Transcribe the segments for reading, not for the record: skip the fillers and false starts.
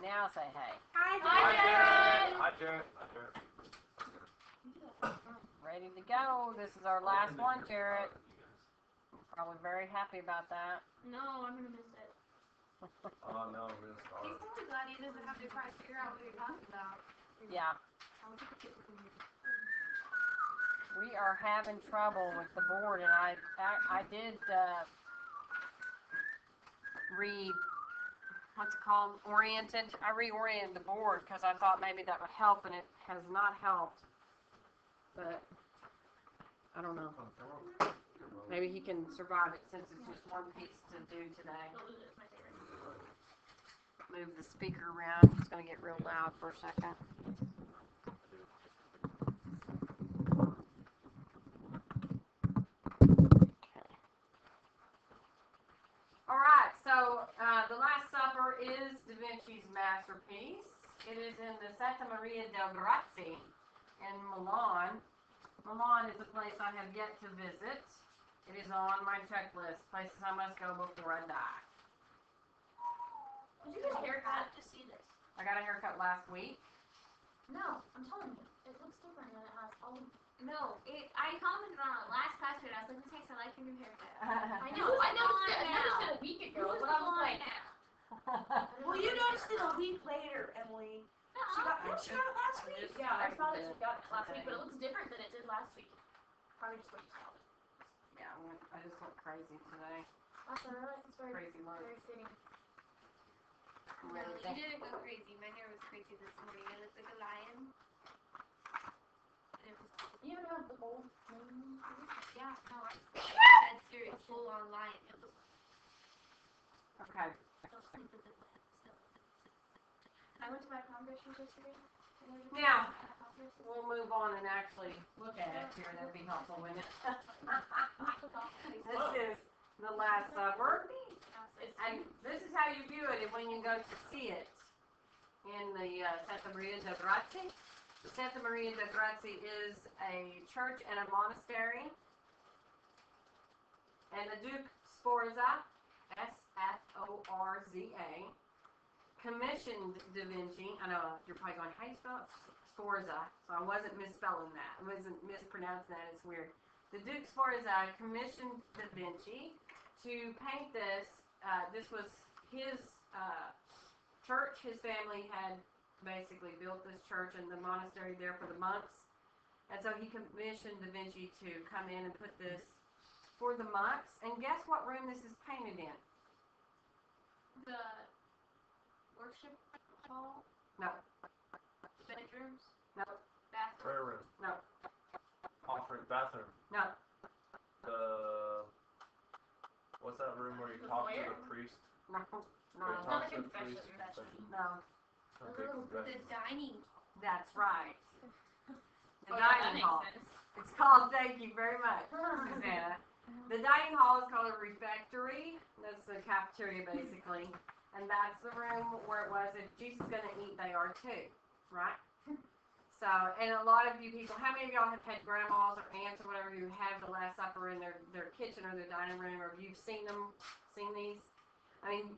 Now say hey. Hi, Jared. Hi, Jared. Ready to go. This is our last one, Jared. Probably very happy about that. No, I'm gonna miss it. Oh no, we're gonna start. He's probably glad he doesn't have to try to figure out what you're talking about. Yeah. We are having trouble with the board, and I did I reoriented the board because I thought maybe that would help, and it has not helped. But I don't know. Maybe he can survive it since it's just one piece to do today. Move the speaker around. It's going to get real loud for a second. All right, so the Last Supper is Da Vinci's masterpiece. It is in the Santa Maria del Grazie in Milan. Milan is a place I have yet to visit. It is on my checklist, places I must go before I die. Did you get a haircut to see this? I got a haircut last week. No, I'm telling you, it looks different than it has all. No, I commented on it last password. I was like, Thanks, I like your new haircut. I noticed it a week ago, but I was like, Well, you noticed it a week later, Emily. She got it last week. Yeah, I saw that she got it last week, but it looks different than it did last week. Probably just what you saw. Yeah, I just went crazy today. That's alright. It's Crazy look. very fitting. No, you didn't go crazy. My hair was crazy this morning. I looked like a lion. You don't have the whole thing. Yeah, no, I had serious full on lion. Okay. I went to my congressman yesterday. Now, we'll move on and actually look at it here. That'd be helpful, wouldn't it? This is the Last Supper. And this is how you view it when you go to see it in the Santa Maria del Grazie. Santa Maria del Grazie is a church and a monastery. And the Duke Sforza, Sforza, commissioned Da Vinci. I know you're probably going, how do you spell it? Sforza. So I wasn't misspelling that. I wasn't mispronouncing that. It's weird. The Duke Sforza commissioned Da Vinci to paint this. This was his church. His family had basically built this church and the monastery there for the monks. And so he commissioned Da Vinci to come in and put this for the monks. And guess what room this is painted in? The worship hall? No. Bedrooms? No. Bathroom? Prayer room. No. Offering bathroom. No. What's that room where you talk to the priest? No. Where you No. talk to the priest? No. The dining. That's right. The Oh, yeah, that dining makes hall. sense. It's called, thank you very much, Susanna. The dining hall is called a refectory. That's the cafeteria, basically. And that's the room where it was, if Jesus is going to eat, they are too. Right? So, and a lot of you people, how many of y'all have had grandmas or aunts or whatever who have the Last Supper in their kitchen or their dining room, or you've seen these? I mean,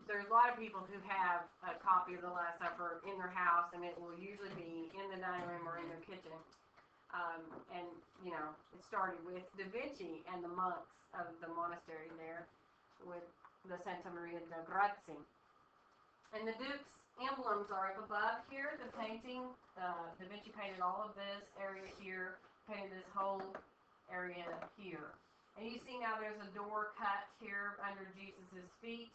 there's a lot of people who have a copy of the Last Supper in their house, and it will usually be in the dining room or in their kitchen. And, you know, it started with Da Vinci and the monks of the monastery there with the Santa Maria del Grazie. And the Duke's emblems are up above here, the painting. Da Vinci painted all of this area here, painted this whole area here. And you see now there's a door cut here under Jesus' feet,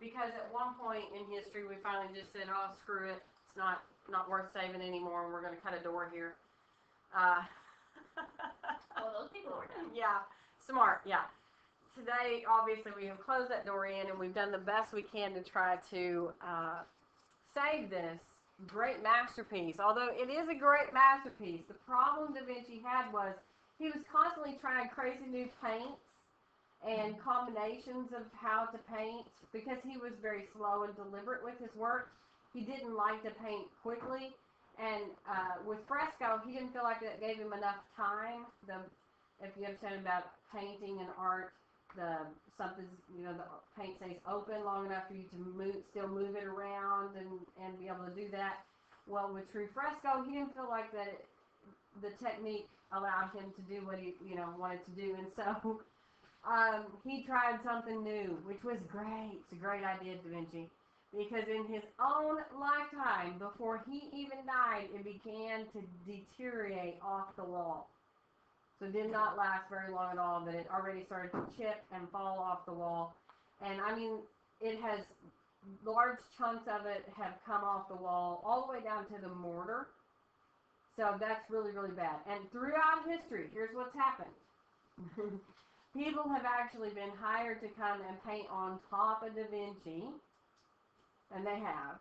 because at one point in history we finally just said, oh, screw it, it's not worth saving anymore, and we're going to cut a door here. Well, those people were done. Yeah, smart, yeah. Today, obviously, we have closed that door in, and we've done the best we can to try to save this great masterpiece. Although it is a great masterpiece, the problem Da Vinci had was he was constantly trying crazy new paints and combinations of how to paint, because he was very slow and deliberate with his work. He didn't like to paint quickly, and with fresco, he didn't feel like that gave him enough time. If you understand about painting and art, something's, you know, the paint stays open long enough for you to still move it around and be able to do that. Well, with True Fresco, he didn't feel like that the technique allowed him to do what he, you know, wanted to do, and so he tried something new, which was great. It's a great idea, Da Vinci, because in his own lifetime, before he even died, it began to deteriorate off the wall. So it did not last very long at all, but it already started to chip and fall off the wall. And I mean, it has, large chunks of it have come off the wall all the way down to the mortar. So that's really, really bad. And throughout history, here's what's happened. People have actually been hired to come and paint on top of Da Vinci. And they have.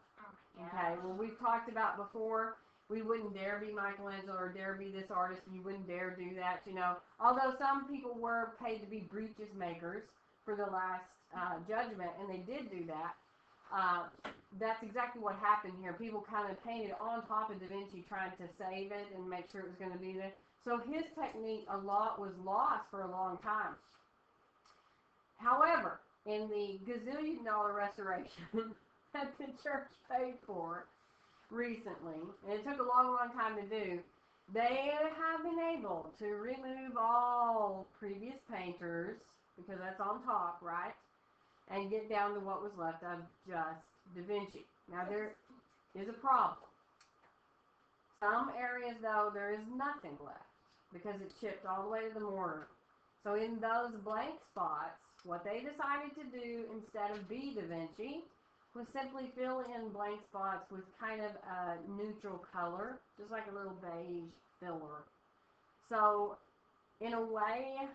Okay, well, we've talked about before, we wouldn't dare be Michelangelo or dare be this artist. You wouldn't dare do that, you know. Although some people were paid to be breeches makers for the last judgment, and they did do that. That's exactly what happened here. People kind of painted on top of Da Vinci trying to save it and make sure it was going to be there. So his technique a lot was lost for a long time. However, in the gazillion-dollar restoration that the church paid for recently, and it took a long, long time to do, they have been able to remove all previous painters, because that's on top, right? And get down to what was left of just Da Vinci. Now there is a problem. Some areas, though, there is nothing left because it chipped all the way to the mortar. So in those blank spots, what they decided to do instead of be Da Vinci was simply fill in blank spots with kind of a neutral color, just like a little beige filler. So in a way,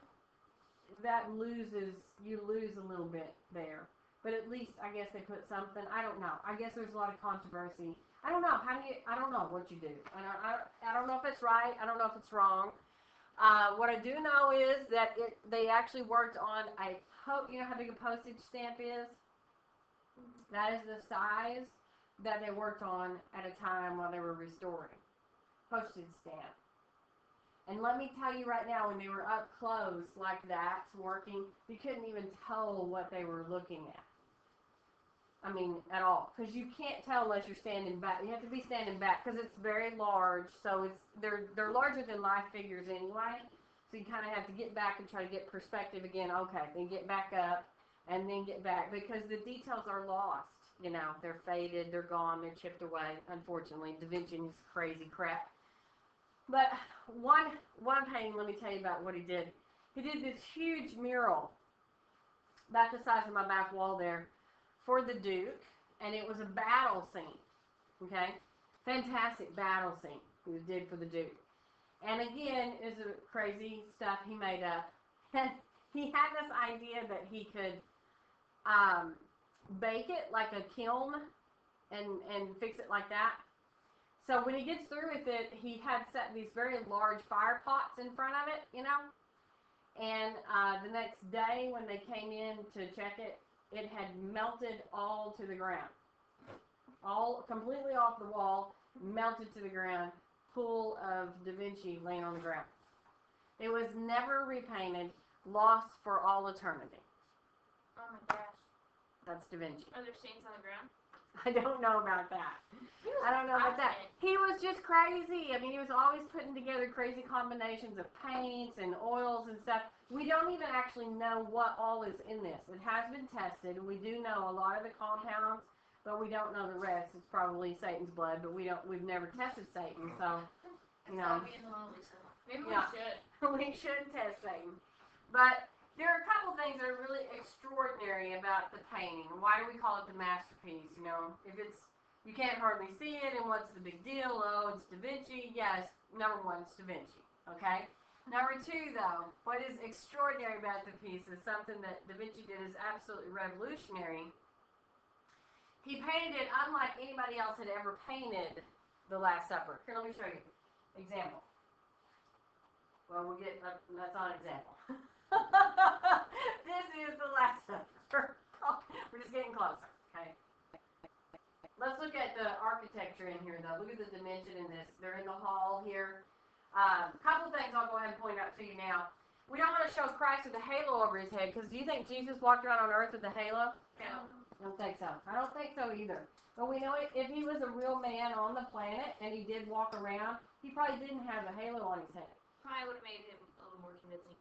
you lose a little bit there. But at least, I guess they put something. I don't know. I guess there's a lot of controversy. I don't know. I don't know what you do. I don't know if it's right. I don't know if it's wrong. What I do know is that they actually worked on you know how big a postage stamp is? That is the size that they worked on at a time while they were restoring. Postage stamp. And let me tell you right now, when they were up close like that, working, you couldn't even tell what they were looking at. I mean, at all. Because you can't tell unless you're standing back. You have to be standing back because it's very large. So they're larger than life figures anyway. So you kind of have to get back and try to get perspective again. Okay, then get back up and then get back. Because the details are lost. You know, they're faded, they're gone, they're chipped away, unfortunately. Da Vinci's crazy crap. But one painting, let me tell you about what he did. He did this huge mural, about the size of my back wall there, for the Duke, and it was a battle scene, okay? Fantastic battle scene he did for the Duke. And again, is crazy stuff he made up. And he had this idea that he could bake it like a kiln and fix it like that. So when he gets through with it, he had set these very large fire pots in front of it, you know. And the next day when they came in to check it, it had melted all to the ground. All completely off the wall, melted to the ground, full of Da Vinci laying on the ground. It was never repainted, lost for all eternity. Oh my gosh. That's Da Vinci. Are there stains on the ground? I don't know about that. I don't know about that. He was just crazy. I mean, he was always putting together crazy combinations of paints and oils and stuff. We don't even actually know what all is in this. It has been tested. We do know a lot of the compounds, but we don't know the rest. It's probably Satan's blood, but we've never tested Satan, so you know. Maybe we should. We should test Satan. But there are a couple things that are really extraordinary about the painting. Why do we call it the masterpiece? You know, if you can't hardly see it, and what's the big deal? Oh, it's Da Vinci. Yes, number one, it's Da Vinci. Okay. Number two, though, what is extraordinary about the piece is something that Da Vinci did is absolutely revolutionary. He painted it unlike anybody else had ever painted the Last Supper. Here, let me show you. Example. Well, that's not an example. This is the Last Supper. We're just getting closer, okay? Let's look at the architecture in here, though. Look at the dimension in this. They're in the hall here. A couple things I'll go ahead and point out to you now. We don't want to show Christ with a halo over his head, because do you think Jesus walked around on earth with a halo? No. I don't think so. I don't think so either. But we know if he was a real man on the planet and he did walk around, he probably didn't have a halo on his head. Probably would have made him a little more convincing.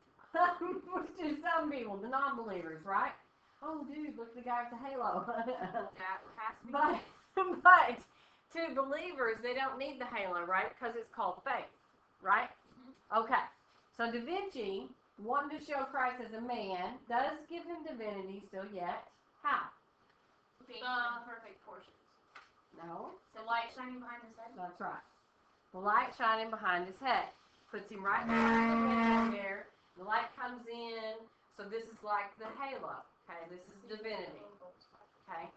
Which is some people, the non-believers, right? Oh, dude, look at the guy with the halo. That has to be. but to believers, they don't need the halo, right? Because it's called faith, right? Okay. So Da Vinci, wanting to show Christ as a man, does give him divinity still yet. How? Being perfect portions. No. The light shining behind his head. That's right. The light shining behind his head. Puts him right behind the head there. The light comes in. So this is like the halo. Okay, this is divinity. Okay.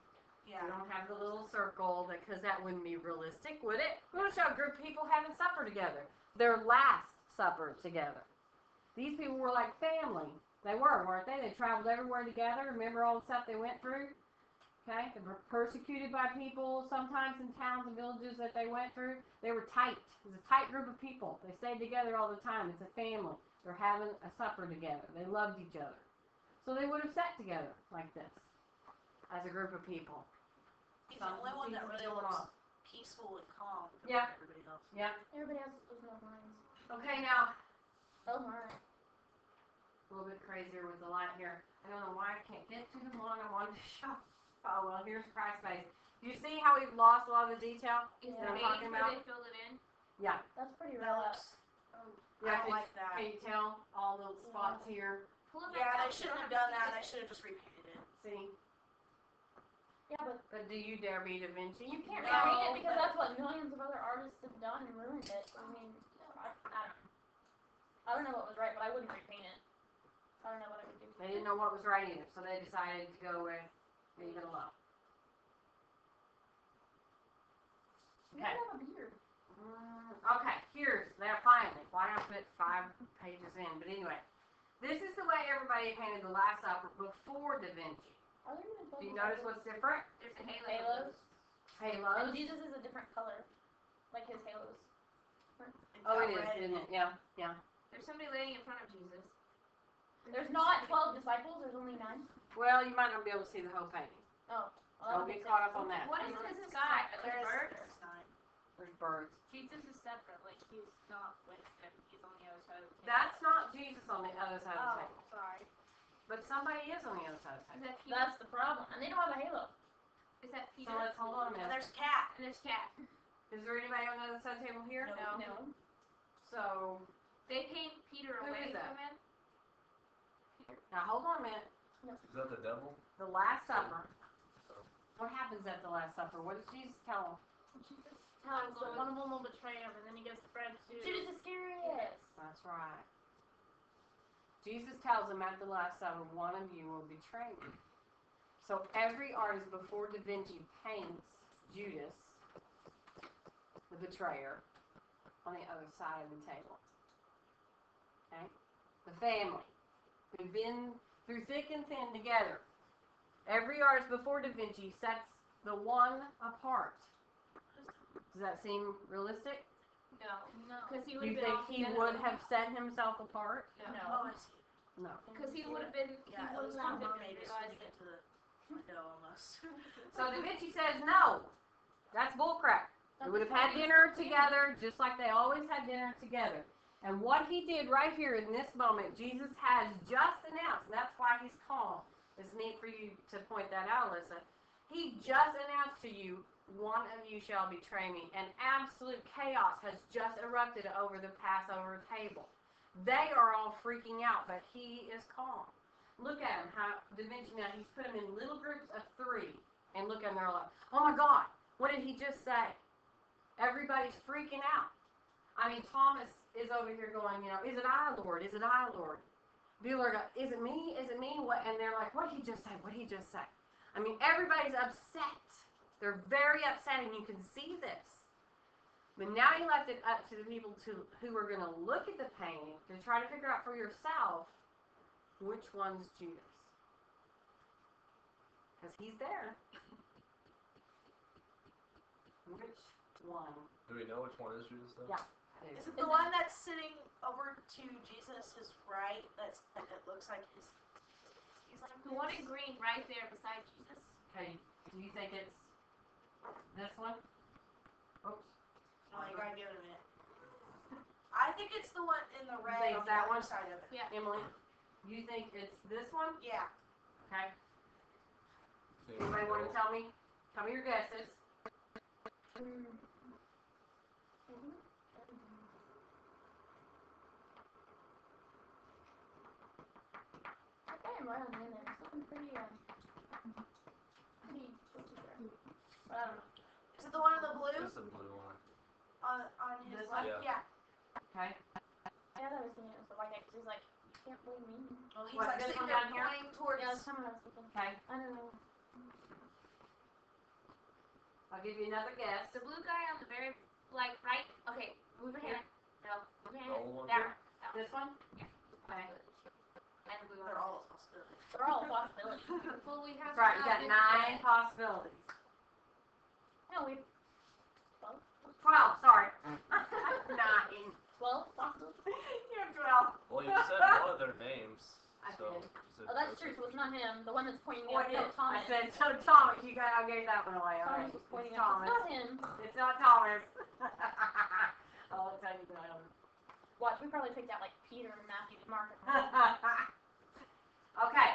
Yeah. We don't have the little circle because that wouldn't be realistic, would it? We want to show a group of people having supper together. Their last supper together. These people were like family. They were, weren't they? They traveled everywhere together. Remember all the stuff they went through? Okay, they were persecuted by people, sometimes in towns and villages that they went through. They were tight. It was a tight group of people. They stayed together all the time. It's a family. They're having a supper together. They loved each other. So they would have sat together like this as a group of people. He's the only one that really looks peaceful and calm Yeah. compared to everybody else. Yeah. Everybody else was no minds. Okay, now, Oh my. a little bit crazier with the light here. I don't know why I can't get to the one I wanted to show. Oh, well, here's Christ's face. Do you see how we've lost a lot of the detail Is that I'm the talking page where about? they filled it in? Yeah. That's pretty That rough. looks, Yeah, I don't like that. Can you tell all the spots here? Pull it Yeah, back they up. shouldn't have done that. They should have just repainted it. See? Yeah, but But do you dare be Da Vinci? you can't No, repaint it because but- that's what millions of other artists have done and ruined it. I mean, I don't know what was right, but I wouldn't repaint it. I don't know what I would do. They didn't know what was right either, so they decided to go with leave it alone. You don't have a beard. Okay, here's there finally. Why not put 5 pages in? But anyway, this is the way everybody painted the Last Supper before Da Vinci. Are there even Do you notice what's different? There's halos? And Halos. Jesus is a different color. Like his halos. Oh, it is, isn't it? Yeah, yeah. There's somebody laying in front of Jesus. There's not 12 disciples, there's only 9. Well, you might not be able to see the whole painting. Oh. Don't get caught up on that. What is in the sky? There's birds? There's nine. There's birds. Jesus is separate, like he's not with them. He's on the other side of the table. That's not Jesus on the other side of the table. sorry. But somebody is on the other side of the Is table. that Peter? That's the problem. And they don't have a halo. Is that Peter? So let's hold on a And minute. there's a cat. And there's Cat. Is there anybody on the other side of the table here? No. So, They paint Peter Who away is that? from him. now hold on a minute. Is that the devil? The Last Supper. What happens at the Last Supper? What does Jesus tell them? Tells them one of them will betray him, and then he gives the bread to Judas Iscariot. That's right. Jesus tells them at the Last Supper, one of you will betray me. So every artist before Da Vinci paints Judas, the betrayer, on the other side of the table. Okay? The family. We've been through thick and thin together. Every artist before Da Vinci sets the one apart. Does that seem realistic? No. Because he would You have been think he would have set himself apart? Oh, I see. No. Because he would have been. Yeah, he it would was have kind of been mermaid as soon as you get to the window almost. So Da Vinci says no. That's bullcrap. They would have had dinner together just like they always had dinner together. And what he did right here in this moment, Jesus has just announced, and that's why he's calm. It's neat for you to point that out, Alyssa. He just announced to you, one of you shall betray me. And absolute chaos has just erupted over the Passover table. They are all freaking out, but he is calm. Look at him, how Da Vinci now, he's put them in little groups of 3. And look at them, they're like, oh my God, what did he just say? Everybody's freaking out. I mean, Thomas is over here going, is it I, Lord? Is it I, Lord? People are going, is it me? Is it me? What? And they're like, what did he just say? What did he just say? I mean, everybody's upset. They're very upset, and you can see this. But now he left it up to the people who are going to look at the painting to try to figure out for yourself which one's Judas. Because he's there. Which one? Do we know which one is Judas though? Yeah. Is it the one that's sitting over to Jesus, his right? It looks like he's like The one in green right there beside Jesus. Okay, do you think it's this one? Oops. Oh, you gotta give it a minute. I think it's the one in the red think on it's that the other one? side of it. Yeah. Emily, you think it's this one? Yeah. Okay. Anybody want to tell me? Tell me your guesses. I thought I'm right on the end there. Something pretty tricky there. But I don't know. Is it the one in the blue? It's the blue one. On his This left? one? Yeah. Okay. I thought I was thinking it was the white guy because he's like, you can't blame me. Well, he's What, like this sitting one there down here? pointing towards. Yeah, that's kind of what I was thinking. Okay. I don't know. I'll give you another guess. The blue guy on the very, like, right? Okay, move your hand. No, move your The hand. old one? That one. That one. This one? Yeah. Okay. And the blue one. They're all possibilities. They're all possibilities. Well, we have That's right, you got 9 possibilities. No, we 12, sorry. 9. 12 possibilities. You have 12. Well, you said one of their names. I So, did. you said Oh, that's true. So it's not him. The one that's pointing What at is? Thomas. I said, so Thomas, I gave that one away. All right. Thomas was pointing It's at. Thomas. It's not him. It's not Thomas. I'll tell you that. Watch, we probably picked out like Peter, Matthew, Mark, Okay,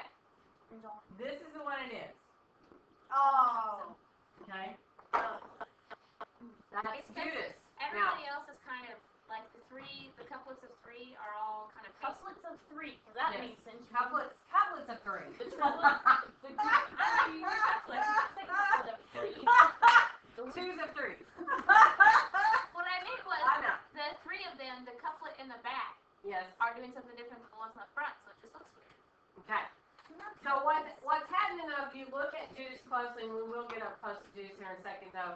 and John. this is the one it is. Oh. Okay? It's That's got- Judas. Everybody else is kind of like the couplets of 3 are all kind of couplets of 3. So that Yes. makes sense. Couplets of 3. The trouble. The couplet of 3. Twos of 3. What I meant was I know. the 3 of them, the couplet in the back, Yes. are doing something different than the ones in the front, so it just looks weird. Okay. So what's happening though, if you look at Judas closely, and we will get up close to Judas here in a second though,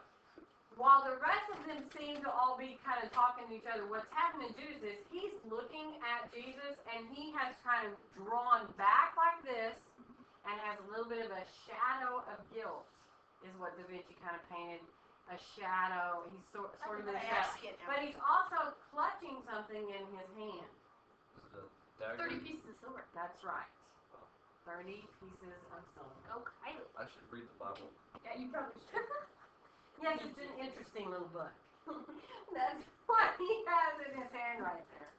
while the rest of them seem to all be kind of talking to each other, what's happening to Judas is he's looking at Jesus and he has kind of drawn back like this and has a little bit of a shadow of guilt, is what Da Vinci kind of painted. A shadow. He's sort of in a shadow. But he's also clutching something in his hand. Is it a dagger? 30 pieces of silver. That's right. 30 pieces of silver. Go Kylie. I should read the Bible. Yeah, you probably should. Yes, it's an interesting little book. That's what he has in his hand right there.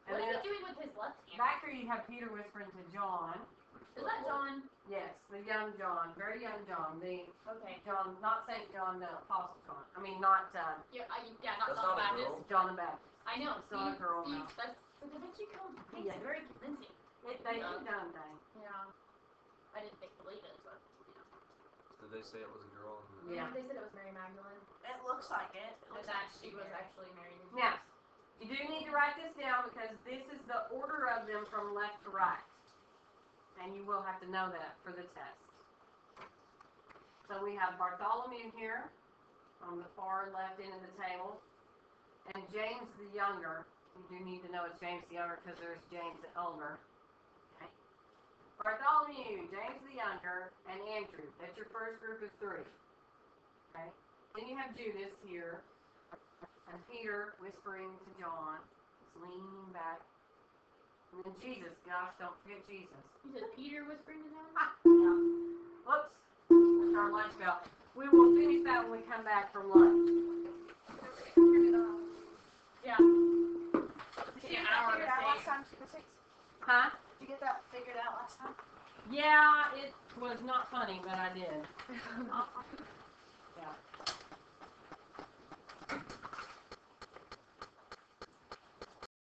And What is then he doing with his left hand? back here you have Peter whispering to John. Is that John? Yes, the young John, very young John. The Okay. John, not Saint John, the Apostle John. I mean, not Yeah, not That's John the not a Baptist. girl. John the Baptist. I know. It's not a girl now. That's the Da Vinci Code. Yeah. It's very convincing. They do done thing. Yeah. I didn't believe it, but Did they say it was a girl? Yeah. They said it was Mary Magdalene. It looks like it. It looks like She was actually Mary. Now, you do need to write this down because this is the order of them from left to right. And you will have to know that for the test. So we have Bartholomew here on the far left end of the table. And James the Younger. You do need to know it's James the Younger because there's James the Elder. Okay. Bartholomew, James the Younger, and Andrew. That's your first group of 3. Okay. Then you have Judas here. And Peter whispering to John. He's leaning back. And then Jesus. Gosh, don't forget Jesus. You said Peter whispering to them? Yeah. Whoops. That's our lunch bell. We will finish that when we come back from lunch. Yeah. Did you get that figured out last time, Statistics? Huh? Did you get that figured out last time? Yeah, it was not funny, but I did.